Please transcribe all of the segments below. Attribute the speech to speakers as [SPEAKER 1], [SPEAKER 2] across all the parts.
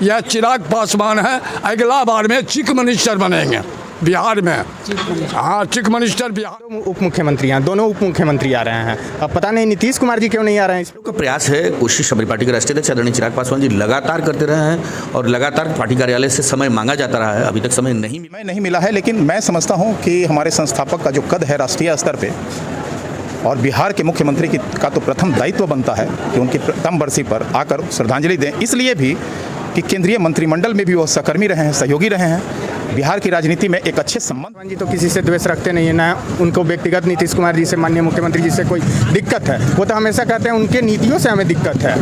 [SPEAKER 1] यह चिराग पासवान है, अगला बार में चीफ मिनिस्टर बनेंगे बिहार में। हाँ, चीफ मिनिस्टर बिहार।
[SPEAKER 2] उप मुख्यमंत्री हैं, दोनों उप मुख्यमंत्री आ रहे हैं। अब पता नहीं नीतीश कुमार जी क्यों नहीं आ रहे हैं।
[SPEAKER 3] का प्रयास है, कोशिश हमारी पार्टी के राष्ट्रीय अध्यक्ष आदरणीय चिराग पासवान जी लगातार करते रहे हैं और लगातार पार्टी कार्यालय से समय मांगा जाता रहा है, अभी तक समय नहीं
[SPEAKER 4] मिला है। लेकिन मैं समझता हूं कि हमारे संस्थापक का जो कद है राष्ट्रीय स्तर पे, और बिहार के मुख्यमंत्री का तो प्रथम दायित्व बनता है कि उनकी प्रथम बरसी पर आकर श्रद्धांजलि दें। इसलिए भी कि केंद्रीय मंत्रिमंडल में भी वो सहकर्मी रहे हैं, सहयोगी रहे हैं, बिहार की राजनीति में एक अच्छे संबंध।
[SPEAKER 2] जी तो किसी से द्वेष रखते नहीं है ना, उनको व्यक्तिगत नीतीश कुमार जी से, माननीय मुख्यमंत्री जी से कोई दिक्कत है। वो तो हमेशा कहते हैं उनके नीतियों से हमें दिक्कत है,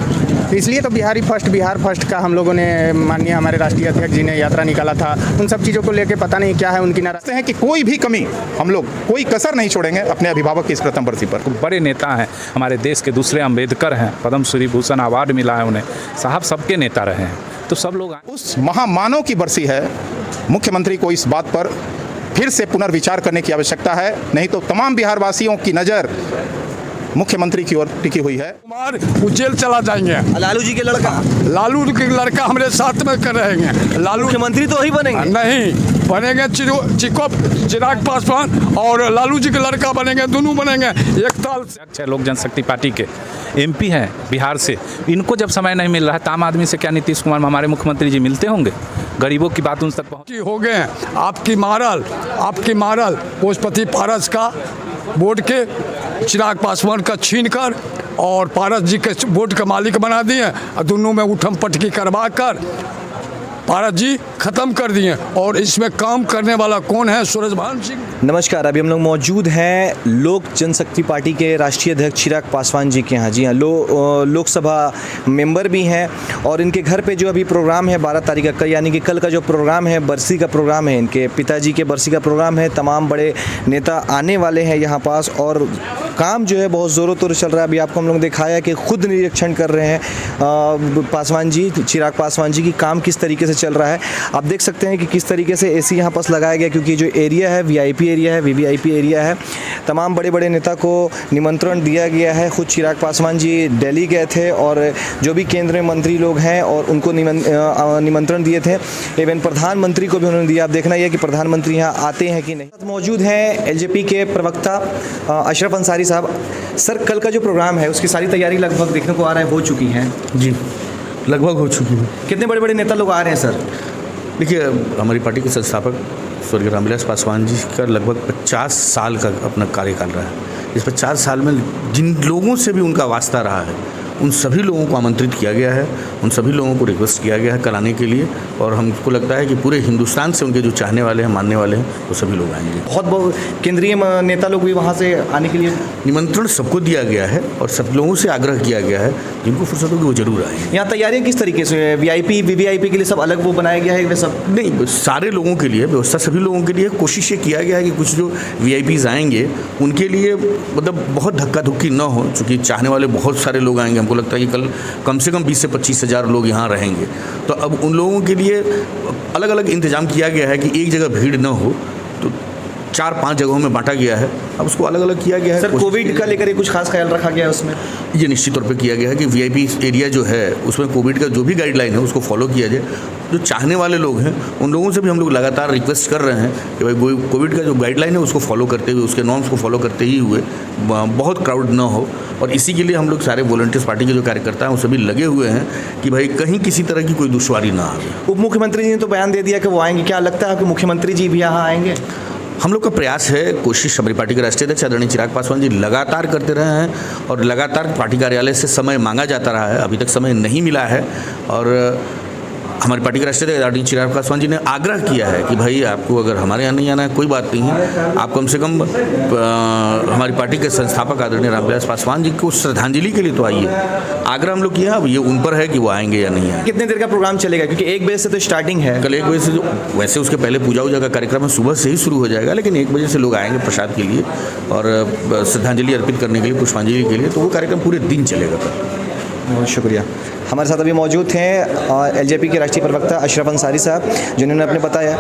[SPEAKER 2] तो इसलिए तो बिहार फर्स्ट का हम लोगों ने, माननीय हमारे राष्ट्रीय अध्यक्ष जी ने यात्रा निकाला था। उन सब चीज़ों को लेकर पता नहीं क्या है उनकी नाराजगी
[SPEAKER 4] है कि कोई भी कमी हम लोग कोई कसर नहीं छोड़ेंगे अपने अभिभावक की इस प्रथम बरसी पर।
[SPEAKER 5] बड़े नेता हैं हमारे देश के, दूसरे अम्बेडकर हैं, पद्म श्री भूषण अवार्ड मिला है उन्हें, साहब सबके नेता रहे हैं, तो सब लोग
[SPEAKER 4] उस महामानव की बरसी है। मुख्यमंत्री को इस बात पर फिर से पुनर्विचार करने की आवश्यकता है, नहीं तो तमाम बिहार वासियों की नज़र मुख्यमंत्री की ओर टिकी हुई है।
[SPEAKER 1] कुमार जेल चला जाएंगे।
[SPEAKER 6] लालू जी के लड़का
[SPEAKER 1] हमारे साथ में कर रहेंगे। लालू
[SPEAKER 6] मुख्यमंत्री तो वही बनेंगे?
[SPEAKER 1] नहीं बनेंगे, चिराग पासवान और लालू जी के लड़का बनेंगे, दोनों बनेंगे एक ताल से।
[SPEAKER 5] लोक जनशक्ति पार्टी के एमपी हैं बिहार से, इनको जब समय नहीं मिल रहा है, आम आदमी से क्या नीतीश कुमार हमारे मुख्यमंत्री जी मिलते होंगे? गरीबों की बात उन तक पहुँची
[SPEAKER 1] हो गए। आपकी मारल पशुपति पारस का वोट के चिराग पासवान का छीन कर और पारस जी के वोट का मालिक बना दिए और दोनों में उठम पटकी करवा कर पारस जी खत्म कर दिए। और इसमें काम करने वाला कौन है? सूरजभान सिंह।
[SPEAKER 6] नमस्कार, अभी हम लोग मौजूद हैं लोक जनशक्ति पार्टी के राष्ट्रीय अध्यक्ष चिराग पासवान जी के यहाँ। जी हाँ, लोकसभा मेंबर भी हैं और इनके घर पे जो अभी प्रोग्राम है 12 तारीख का, यानी कि कल का जो प्रोग्राम है, बरसी का प्रोग्राम है, इनके पिताजी के बरसी का प्रोग्राम है। तमाम बड़े नेता आने वाले हैं यहाँ पास और काम जो है बहुत ज़ोरों तोर चल रहा है। अभी आपको हम लोग दिखाया कि खुद निरीक्षण कर रहे हैं पासवान जी, चिराग पासवान जी की काम किस तरीके से चल रहा है। आप देख सकते हैं कि किस तरीके से एसी यहाँ पास लगाया गया, क्योंकि जो एरिया है वीआईपी एरिया है, वीवीआईपी एरिया है। तमाम बड़े बड़े नेता को निमंत्रण दिया गया है। खुद चिराग पासवान जी दिल्ली गए थे और जो भी केंद्रीय मंत्री लोग हैं और उनको निमंत्रण दिए थे। इवन प्रधानमंत्री को भी उन्होंने दिया। आप देखना यह कि प्रधानमंत्री यहाँ आते हैं कि नहीं। मौजूद हैं एलजेपी के प्रवक्ता अशरफ अंसारी साहब। सर, कल का जो प्रोग्राम है उसकी सारी तैयारी लगभग देखने को आ रहा है हो चुकी हैं?
[SPEAKER 3] जी, लगभग हो चुकी है।
[SPEAKER 6] कितने बड़े बड़े नेता लोग आ रहे हैं सर?
[SPEAKER 3] देखिए, हमारी पार्टी के संस्थापक स्वर्गीय रामविलास पासवान जी का लगभग 50 साल का अपना कार्यकाल रहा है। इस 50 साल में जिन लोगों से भी उनका वास्ता रहा है, उन सभी लोगों को आमंत्रित किया गया है, उन सभी लोगों को रिक्वेस्ट किया गया है कल आने के लिए। और हमको लगता है कि पूरे हिंदुस्तान से उनके जो चाहने वाले हैं, मानने वाले हैं, वो सभी लोग आएंगे।
[SPEAKER 6] बहुत केंद्रीय नेता लोग भी वहाँ से आने के लिए
[SPEAKER 3] निमंत्रण सबको दिया गया है और सब लोगों से आग्रह किया गया है, जिनको फुर्सत होगी वो जरूर आएंगे।
[SPEAKER 6] यहाँ तैयारियाँ किस तरीके से? वीआईपी वीवीआईपी के लिए सब अलग वो बनाया गया है? वे सब
[SPEAKER 3] नहीं, सारे लोगों के लिए व्यवस्था, सभी लोगों के लिए कोशिश ये किया गया है कि कुछ जो वीआईपीज आएंगे उनके लिए मतलब बहुत धक्का धुक्की न हो, चूँकि चाहने वाले बहुत सारे लोग आएंगे। हमको लगता है कि कल कम से कम 20 से 25 हज़ार लोग यहाँ रहेंगे, तो अब उन लोगों के लिए अलग अलग इंतजाम किया गया है कि एक जगह भीड़ न हो, तो 4-5 जगहों में बांटा गया है। अब उसको अलग अलग किया गया है।
[SPEAKER 6] सर, कोविड का लेकर कुछ खास ख्याल रखा गया है उसमें?
[SPEAKER 3] ये निश्चित तौर पे किया गया है कि वीआईपी एरिया जो है उसमें कोविड का जो भी गाइडलाइन है उसको फॉलो किया जाए। जो चाहने वाले लोग हैं उन लोगों से भी हम लोग लगातार रिक्वेस्ट कर रहे हैं कि भाई कोविड का जो गाइडलाइन है उसको फॉलो करते हुए, उसके नॉर्म्स को फॉलो करते ही हुए बहुत क्राउड ना हो। और इसी के लिए हम लोग सारे वॉलंटियर्स पार्टी के जो कार्यकर्ता हैं वो सभी लगे हुए हैं कि भाई कहीं किसी तरह की कोई दुश्वारी ना आए।
[SPEAKER 6] उप मुख्यमंत्री जी ने तो बयान दे दिया कि वो आएंगे, क्या लगता है कि मुख्यमंत्री जी भी यहाँ आएंगे?
[SPEAKER 3] हम लोग का प्रयास है, कोशिश हमारी पार्टी के राष्ट्रीय अध्यक्ष आदरणीय चिराग पासवान जी लगातार करते रहे हैं और लगातार पार्टी कार्यालय से समय मांगा जाता रहा है, अभी तक समय नहीं मिला है। और हमारी पार्टी के राष्ट्रीय अध्यक्ष आदरणीय चिराग पासवान जी ने आग्रह किया है कि भाई आपको अगर हमारे यहाँ नहीं आना है कोई बात नहीं है, आप कम से कम हमारी पार्टी के संस्थापक आदरणीय रामविलास पासवान जी को श्रद्धांजलि के लिए तो आइए। आग्रह हम लोग किया, अब ये उन पर है कि वो आएंगे या नहीं आएंगे।
[SPEAKER 6] कितने देर का प्रोग्राम चलेगा? क्योंकि 1 बजे से तो स्टार्टिंग है।
[SPEAKER 3] कल 1 बजे से, जो वैसे उसके पहले पूजा वूजा का कार्यक्रम है सुबह से ही शुरू हो जाएगा, लेकिन 1 बजे से लोग आएंगे प्रसाद के लिए और श्रद्धांजलि अर्पित करने के लिए, पुष्पांजलि के लिए, तो वो कार्यक्रम पूरे दिन चलेगा।
[SPEAKER 6] बहुत शुक्रिया। हमारे साथ अभी मौजूद हैं एलजेपी के राष्ट्रीय प्रवक्ता अशरफ अंसारी साहब, जिन्होंने अपने बताया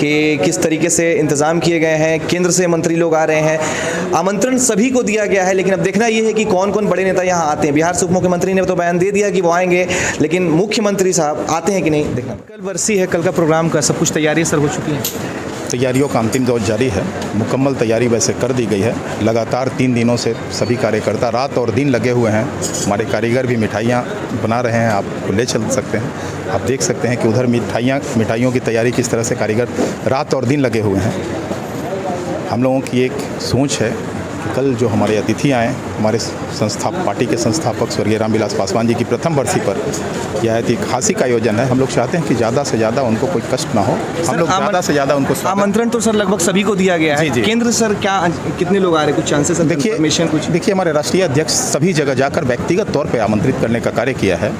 [SPEAKER 6] कि किस तरीके से इंतज़ाम किए गए हैं। केंद्र से मंत्री लोग आ रहे हैं, आमंत्रण सभी को दिया गया है, लेकिन अब देखना ये है कि कौन कौन बड़े नेता यहाँ आते हैं। बिहार से उप मुख्यमंत्री ने तो बयान दे दिया कि वो आएंगे, लेकिन मुख्यमंत्री साहब आते हैं कि नहीं, देखना। कल बरसी है, कल का प्रोग्राम का सब कुछ तैयारी सर हो चुकी है?
[SPEAKER 4] तैयारियों का अंतिम दौर जारी है। मुकम्मल तैयारी वैसे कर दी गई है। लगातार 3 दिनों से सभी कार्यकर्ता रात और दिन लगे हुए हैं। हमारे कारीगर भी मिठाइयाँ बना रहे हैं, आपको ले चल सकते हैं। आप देख सकते हैं कि उधर मिठाइयों की तैयारी किस तरह से कारीगर रात और दिन लगे हुए हैं। हम लोगों की एक सोच है कि कल जो हमारे अतिथि आए, हमारे पार्टी के संस्थापक स्वर्गीय रामविलास पासवान जी की प्रथम बरसी पर यह ऐतिहासिक खासी का आयोजन है। हम लोग चाहते हैं कि ज़्यादा से ज़्यादा उनको कोई कष्ट ना हो। हम लोग ज़्यादा से ज़्यादा उनको
[SPEAKER 6] आमंत्रण तो सर लगभग सभी को दिया गया है।
[SPEAKER 4] जी।
[SPEAKER 6] केंद्र सर क्या कितने लोग आ रहे हैं, कुछ चांसेस?
[SPEAKER 4] देखिए हमारे राष्ट्रीय अध्यक्ष सभी जगह जाकर व्यक्तिगत तौर पर आमंत्रित करने का कार्य किया है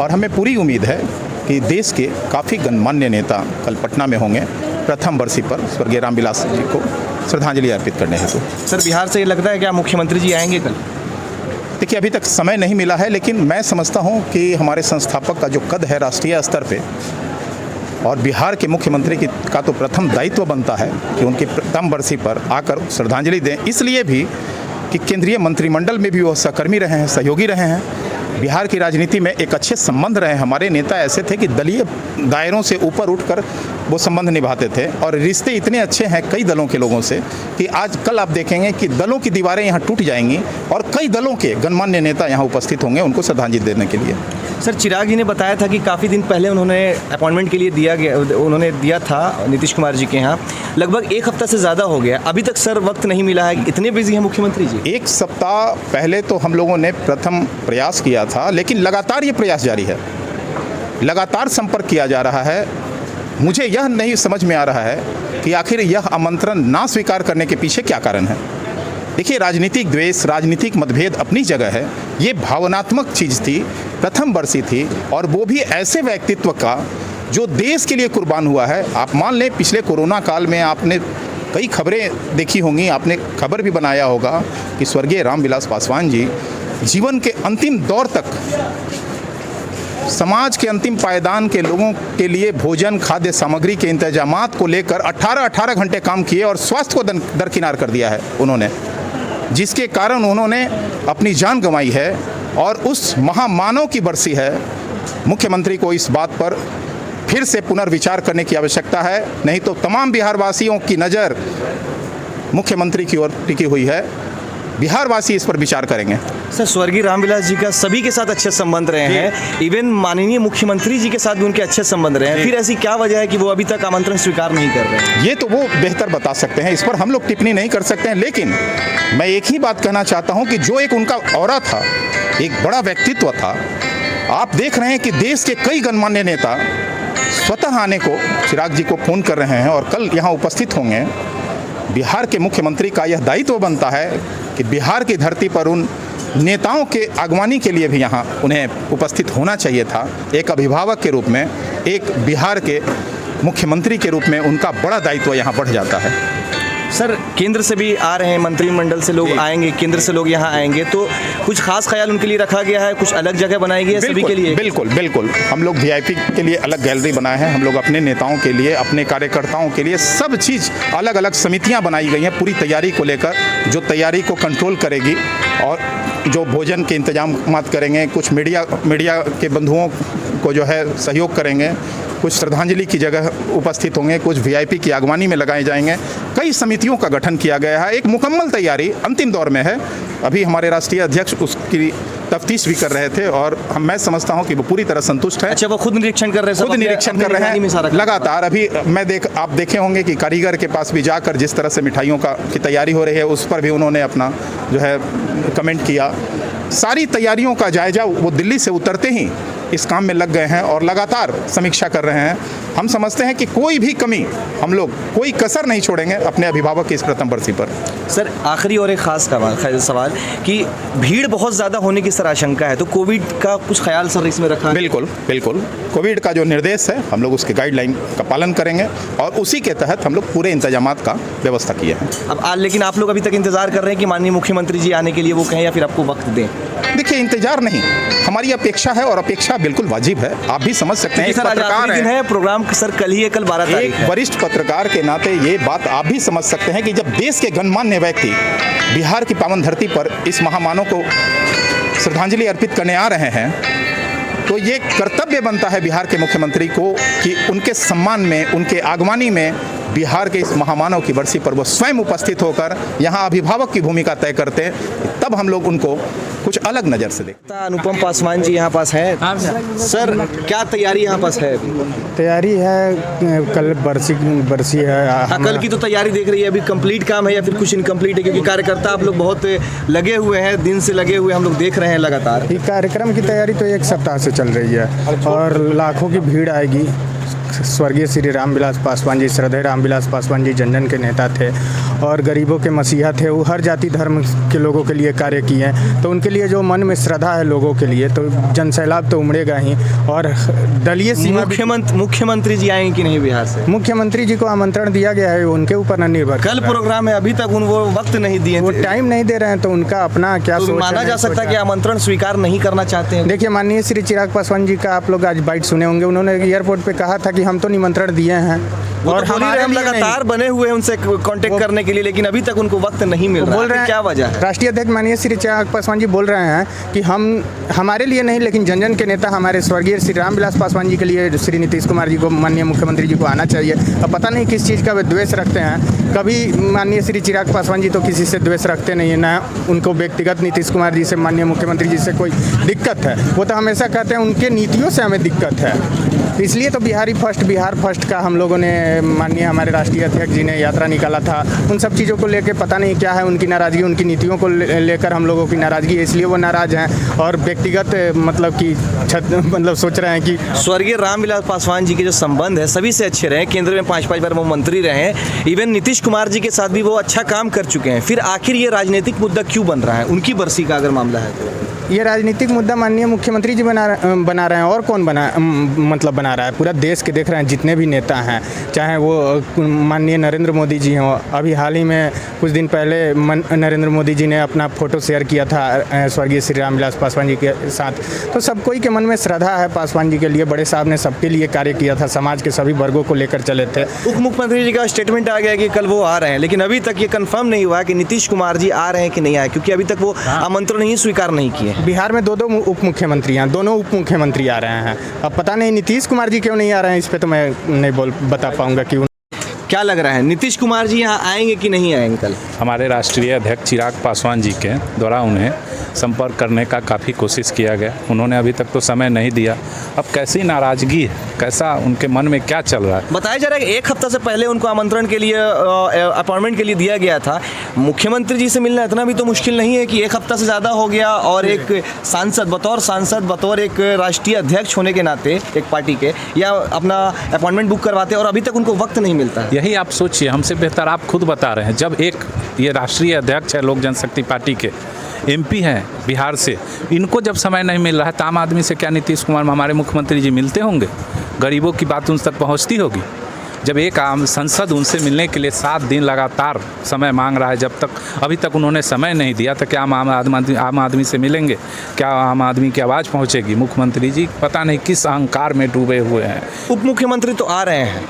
[SPEAKER 4] और हमें पूरी उम्मीद है कि देश के काफ़ी गणमान्य नेता कल पटना में होंगे प्रथम बरसी पर स्वर्गीय रामविलास जी को श्रद्धांजलि अर्पित करने हेतु।
[SPEAKER 6] सर बिहार से ये लगता है क्या मुख्यमंत्री जी आएंगे कल?
[SPEAKER 4] देखिए अभी तक समय नहीं मिला है, लेकिन मैं समझता हूं कि हमारे संस्थापक का जो कद है राष्ट्रीय स्तर पे, और बिहार के मुख्यमंत्री का तो प्रथम दायित्व बनता है कि उनकी प्रथम बरसी पर आकर श्रद्धांजलि दें। इसलिए भी कि केंद्रीय मंत्रिमंडल में भी वो सहकर्मी रहे हैं, सहयोगी रहे हैं। बिहार की राजनीति में एक अच्छे संबंध रहे। हमारे नेता ऐसे थे कि दलीय दायरों से ऊपर उठकर वो संबंध निभाते थे और रिश्ते इतने अच्छे हैं कई दलों के लोगों से कि आज कल आप देखेंगे कि दलों की दीवारें यहाँ टूट जाएंगी और कई दलों के गणमान्य नेता यहाँ उपस्थित होंगे उनको श्रद्धांजलि देने के लिए।
[SPEAKER 6] सर चिराग जी ने बताया था कि काफ़ी दिन पहले उन्होंने अपॉइंटमेंट के लिए दिया था नीतीश कुमार जी के यहाँ। लगभग 1 हफ्ता से ज़्यादा हो गया, अभी तक सर वक्त नहीं मिला है। इतने बिजी हैं मुख्यमंत्री जी?
[SPEAKER 4] 1 सप्ताह पहले तो हम लोगों ने प्रथम प्रयास किया था, लेकिन लगातार ये प्रयास जारी है, लगातार संपर्क किया जा रहा है। मुझे यह नहीं समझ में आ रहा है कि आखिर यह आमंत्रण ना स्वीकार करने के पीछे क्या कारण है। देखिए राजनीतिक द्वेष, राजनीतिक मतभेद अपनी जगह है, ये भावनात्मक चीज़ थी, प्रथम बरसी थी, और वो भी ऐसे व्यक्तित्व का जो देश के लिए कुर्बान हुआ है। आप मान लें पिछले कोरोना काल में आपने कई खबरें देखी होंगी, आपने खबर भी बनाया होगा कि स्वर्गीय रामविलास पासवान जी जीवन के अंतिम दौर तक समाज के अंतिम पायदान के लोगों के लिए भोजन, खाद्य सामग्री के इंतजामात को लेकर 18 घंटे काम किए और स्वास्थ्य को दरकिनार कर दिया है उन्होंने, जिसके कारण उन्होंने अपनी जान गंवाई है। और उस महामानव की बरसी है। मुख्यमंत्री को इस बात पर फिर से पुनर्विचार करने की आवश्यकता है, नहीं तो तमाम बिहारवासियों की नज़र मुख्यमंत्री की ओर टिकी हुई है। बिहारवासी इस पर विचार करेंगे।
[SPEAKER 6] सर स्वर्गीय रामविलास जी का सभी के साथ अच्छे संबंध रहे हैं, इवन माननीय मुख्यमंत्री जी के साथ भी उनके अच्छे संबंध रहे हैं, फिर ऐसी क्या वजह है कि वो अभी तक आमंत्रण स्वीकार नहीं कर रहे हैं?
[SPEAKER 4] ये तो वो बेहतर बता सकते हैं, इस पर हम लोग टिप्पणी नहीं कर सकते हैं। लेकिन मैं एक ही बात कहना चाहता हूँ कि जो एक उनका ऑरा था, एक बड़ा व्यक्तित्व था। आप देख रहे हैं कि देश के कई गणमान्य नेता स्वतः आने को चिराग जी को फ़ोन कर रहे हैं और कल यहाँ उपस्थित होंगे। बिहार के मुख्यमंत्री का यह दायित्व बनता है कि बिहार की धरती पर उन नेताओं के आगवानी के लिए भी यहाँ उन्हें उपस्थित होना चाहिए था। एक अभिभावक के रूप में, एक बिहार के मुख्यमंत्री के रूप में उनका बड़ा दायित्व यहाँ बढ़ जाता है।
[SPEAKER 6] सर केंद्र से भी आ रहे हैं, मंत्रिमंडल से लोग आएंगे, केंद्र से लोग यहाँ आएंगे, तो कुछ खास ख्याल उनके लिए रखा गया है, कुछ अलग जगह बनाई गई है सभी के लिए?
[SPEAKER 4] बिल्कुल हम लोग VIP के लिए अलग गैलरी बनाए हैं। हम लोग अपने नेताओं के लिए, अपने कार्यकर्ताओं के लिए सब चीज़ अलग अलग समितियाँ बनाई गई हैं पूरी तैयारी को लेकर, जो तैयारी को कंट्रोल करेगी और जो भोजन के इंतजाम करेंगे। कुछ मीडिया के बंधुओं को जो है सहयोग करेंगे, कुछ श्रद्धांजलि की जगह उपस्थित होंगे, कुछ VIP की आगवानी में लगाए जाएंगे। कई समितियों का गठन किया गया है, एक मुकम्मल तैयारी अंतिम दौर में है। अभी हमारे राष्ट्रीय अध्यक्ष उसकी तफ्तीश भी कर रहे थे और मैं समझता हूं कि वो पूरी तरह संतुष्ट है।
[SPEAKER 6] अच्छा, वो खुद निरीक्षण कर रहे हैं?
[SPEAKER 4] खुद निरीक्षण कर रहे हैं लगातार। अभी आप देखे होंगे कि कारीगर के पास भी जाकर जिस तरह से मिठाइयों की तैयारी हो रही है, उस पर भी उन्होंने अपना जो है कमेंट किया। सारी तैयारियों का जायजा वो दिल्ली से उतरते ही इस काम में लग गए हैं और लगातार समीक्षा कर रहे हैं। हम समझते हैं कि कोई भी कमी हम लोग कोई कसर नहीं छोड़ेंगे अपने अभिभावक की इस प्रथम बरसी पर।
[SPEAKER 6] सर आखिरी और एक खास सवाल कि भीड़ बहुत ज़्यादा होने की सर आशंका है, तो कोविड का कुछ ख्याल सर इसमें रखा है?
[SPEAKER 4] बिल्कुल बिल्कुल, कोविड का जो निर्देश है हम लोग उसके गाइडलाइन का पालन करेंगे और उसी के तहत हम लोग पूरे इंतजामात का व्यवस्था किए हैं।
[SPEAKER 6] अब लेकिन आप लोग अभी तक इंतजार कर रहे हैं कि माननीय मुख्यमंत्री जी आने के लिए वो कहें या फिर आपको वक्त दें?
[SPEAKER 4] देखिए, इंतजार नहीं, हमारी अपेक्षा है और अपेक्षा बिल्कुल वाजिब है। आप भी समझ सकते हैं,
[SPEAKER 6] सर आज आखिरी दिन है, प्रोग्राम सर कल ही है, कल 12 तारीख है।
[SPEAKER 4] एक वरिष्ठ पत्रकार के नाते ये बात आप भी समझ सकते हैं कि जब देश के गणमान्य व्यक्ति बिहार की पावन धरती पर इस महामानव को श्रद्धांजलि अर्पित करने आ रहे हैं, तो ये कर्तव्य बनता है बिहार के मुख्यमंत्री को कि उनके सम्मान में, उनके आगवानी में बिहार के इस महामानव की बरसी पर वो स्वयं उपस्थित होकर यहाँ अभिभावक की भूमिका तय करते हैं, तब हम लोग उनको कुछ अलग नज़र से देखते हैं।
[SPEAKER 6] अनुपम पासवान जी यहाँ पास हैं। सर क्या तैयारी यहाँ पास है?
[SPEAKER 2] तैयारी है, कल बरसी है।
[SPEAKER 6] कल की तो तैयारी देख रही है, अभी कंप्लीट काम है या फिर कुछ इनकम्प्लीट है? क्योंकि कार्यकर्ता आप लोग बहुत लगे हुए हैं, दिन से लगे हुए हम लोग देख रहे हैं लगातार।
[SPEAKER 2] ये कार्यक्रम की तैयारी तो एक सप्ताह से चल रही है और लाखों की भीड़ आएगी। स्वर्गीय श्री रामविलास पासवान जी, श्रद्धेय रामविलास पासवान जी जन के नेता थे और गरीबों के मसीहा थे। वो हर जाति धर्म के लोगों के लिए कार्य किए हैं, तो उनके लिए जो मन में श्रद्धा है लोगों के लिए, तो जनसैलाब तो उमड़ेगा ही। और दलीय सीमा
[SPEAKER 6] मुख्यमंत्री जी आएंगे कि नहीं बिहार से?
[SPEAKER 2] मुख्यमंत्री जी को आमंत्रण दिया गया है, उनके ऊपर न निर्भर।
[SPEAKER 6] कल प्रोग्राम है, अभी तक वो वक्त नहीं दिए,
[SPEAKER 2] वो टाइम नहीं दे रहे हैं, तो उनका अपना क्या सोच है?
[SPEAKER 6] माना जा सकता है कि आमंत्रण स्वीकार नहीं करना चाहते हैं?
[SPEAKER 2] देखिए, माननीय श्री चिराग पासवान जी का आप लोग आज बाइट सुने होंगे, उन्होंने एयरपोर्ट पे कहा था कि हम तो निमंत्रण दिए हैं
[SPEAKER 6] और हमारे हम लगातार बने हुए हैं उनसे कांटेक्ट करने के लिए, लेकिन अभी तक उनको वक्त नहीं मिल रहा।
[SPEAKER 2] बोल रहे हैं,
[SPEAKER 6] क्या वजह है?
[SPEAKER 2] राष्ट्रीय अध्यक्ष माननीय श्री चिराग पासवान जी बोल रहे हैं कि हमारे लिए नहीं, लेकिन जन के नेता हमारे स्वर्गीय श्री रामविलास पासवान जी के लिए श्री नीतीश कुमार जी को, माननीय मुख्यमंत्री जी को आना चाहिए। अब पता नहीं किस चीज़ का वे द्वेष रखते हैं। कभी माननीय श्री चिराग पासवान जी तो किसी से द्वेष रखते नहीं है, ना उनको व्यक्तिगत नीतीश कुमार जी से, माननीय मुख्यमंत्री जी से कोई दिक्कत है। वो तो हमेशा कहते हैं उनके नीतियों से हमें दिक्कत है। इसलिए तो बिहार फर्स्ट का हम लोगों ने, माननीय हमारे राष्ट्रीय अध्यक्ष जी ने यात्रा निकाला था। उन सब चीज़ों को लेकर पता नहीं क्या है उनकी नाराज़गी, उनकी नीतियों को लेकर हम लोगों की नाराज़गी है, इसलिए वो नाराज़ हैं और व्यक्तिगत मतलब सोच रहे हैं कि
[SPEAKER 6] स्वर्गीय रामविलास पासवान जी के जो संबंध है सभी से अच्छे रहे। केंद्र में 5 बार वो मंत्री रहे, इवन नीतीश कुमार जी के साथ भी वो अच्छा काम कर चुके हैं। फिर आखिर ये राजनीतिक मुद्दा क्यों बन रहा है उनकी बरसी का अगर मामला है तो?
[SPEAKER 2] ये राजनीतिक मुद्दा माननीय मुख्यमंत्री जी बना रहे हैं, और कौन बना रहा है? पूरा देश के देख रहे हैं जितने भी नेता हैं, चाहे वो माननीय नरेंद्र मोदी जी हों। अभी हाल ही में कुछ दिन पहले नरेंद्र मोदी जी ने अपना फ़ोटो शेयर किया था स्वर्गीय श्री रामविलास पासवान जी के साथ। तो सब कोई के मन में श्रद्धा है पासवान जी के लिए। बड़े साहब ने सबके लिए कार्य किया था, समाज के सभी वर्गों को लेकर चले थे।
[SPEAKER 6] उप मुख्यमंत्री जी का स्टेटमेंट आ गया कि कल वो आ रहे हैं, लेकिन अभी तक ये कंफर्म नहीं हुआ कि नीतीश कुमार जी आ रहे हैं कि नहीं आए, क्योंकि अभी तक वो आमंत्रण ही स्वीकार नहीं किए।
[SPEAKER 2] बिहार में दो उप मुख्यमंत्री हैं, दोनों उप मुख्यमंत्री आ रहे हैं। अब पता नहीं नीतीश कुमार जी क्यों नहीं आ रहे हैं, इस पे तो मैं नहीं बता पाऊंगा कि
[SPEAKER 6] क्या लग रहा है नीतीश कुमार जी यहाँ आएंगे कि नहीं आएंगे कल?
[SPEAKER 5] हमारे राष्ट्रीय अध्यक्ष चिराग पासवान जी के द्वारा उन्हें संपर्क करने का काफ़ी कोशिश किया गया, उन्होंने अभी तक तो समय नहीं दिया। अब कैसी नाराज़गी है, कैसा उनके मन में क्या चल रहा है?
[SPEAKER 6] बताया जा रहा है कि 1 हफ्ता से पहले उनको आमंत्रण के लिए, अपॉइंटमेंट के लिए दिया गया था। मुख्यमंत्री जी से मिलना इतना भी तो मुश्किल नहीं है कि 1 हफ्ता से ज़्यादा हो गया, और एक सांसद, बतौर एक राष्ट्रीय अध्यक्ष होने के नाते एक पार्टी के, या अपना अपॉइंटमेंट बुक करवाते और अभी तक उनको वक्त नहीं मिलता है।
[SPEAKER 5] यही आप सोचिए, हमसे बेहतर आप खुद बता रहे हैं। जब एक ये राष्ट्रीय अध्यक्ष है लोक जनशक्ति पार्टी के, एमपी हैं बिहार से, इनको जब समय नहीं मिल रहा है तो आम आदमी से क्या नीतीश कुमार हमारे मुख्यमंत्री जी मिलते होंगे? गरीबों की बात उन तक पहुंचती होगी? जब एक आम संसद उनसे मिलने के लिए 7 दिन लगातार समय मांग रहा है, जब तक अभी तक उन्होंने समय नहीं दिया तो क्या आम आदमी से मिलेंगे? क्या आम आदमी की आवाज़ पहुंचेगी? मुख्यमंत्री जी पता नहीं किस अहंकार में डूबे हुए हैं।
[SPEAKER 6] उप मुख्यमंत्री तो आ रहे हैं।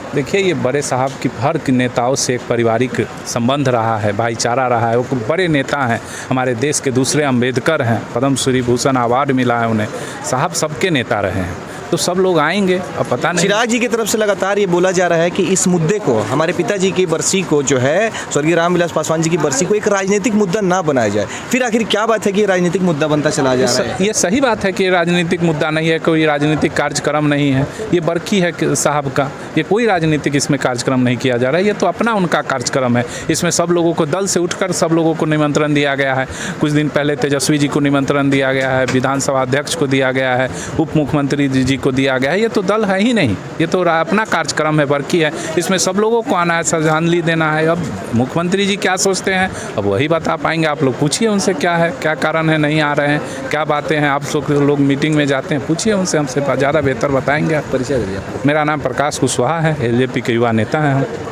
[SPEAKER 5] देखिए, ये बड़े साहब की हर नेताओं से एक पारिवारिक संबंध रहा है, भाईचारा रहा है। वो बड़े नेता हैं, हमारे देश के दूसरे अम्बेडकर हैं, पद्म श्री भूषण अवार्ड मिला है उन्हें। साहब सबके नेता रहे हैं, तो सब लोग आएंगे। अब पता नहीं,
[SPEAKER 6] चिराग जी की तरफ से लगातार ये बोला जा रहा है कि इस मुद्दे को, हमारे पिताजी की बरसी को जो है, स्वर्गीय रामविलास पासवान जी की बरसी को एक राजनीतिक मुद्दा ना बनाया जाए। फिर आखिर क्या बात है कि ये राजनीतिक मुद्दा बनता चला जा रहा है?
[SPEAKER 5] ये सही बात है कि ये राजनीतिक मुद्दा नहीं है, कोई राजनीतिक कार्यक्रम नहीं है। ये बरखी है साहब का, ये कोई राजनीतिक इसमें कार्यक्रम नहीं किया जा रहा है। ये तो अपना उनका कार्यक्रम है। इसमें सब लोगों को, दल से उठकर सब लोगों को निमंत्रण दिया गया है। कुछ दिन पहले तेजस्वी जी को निमंत्रण दिया गया है, विधानसभा अध्यक्ष को दिया गया है, उप मुख्यमंत्री जी जी को दिया गया है। ये तो दल है ही नहीं, ये तो अपना कार्यक्रम है, वर्की है, इसमें सब लोगों को आना है, श्रद्धांजलि देना है। अब मुख्यमंत्री जी क्या सोचते हैं अब वही बता पाएंगे। आप लोग पूछिए उनसे क्या है, क्या कारण है नहीं आ रहे हैं, क्या बातें हैं। आप लोग मीटिंग में जाते हैं, पूछिए उनसे, हमसे ज़्यादा बेहतर बताएंगे आप।
[SPEAKER 6] परिचय दीजिए।
[SPEAKER 5] मेरा नाम प्रकाश कुशवाहा है, एलजेपी के युवा नेता हैं हम।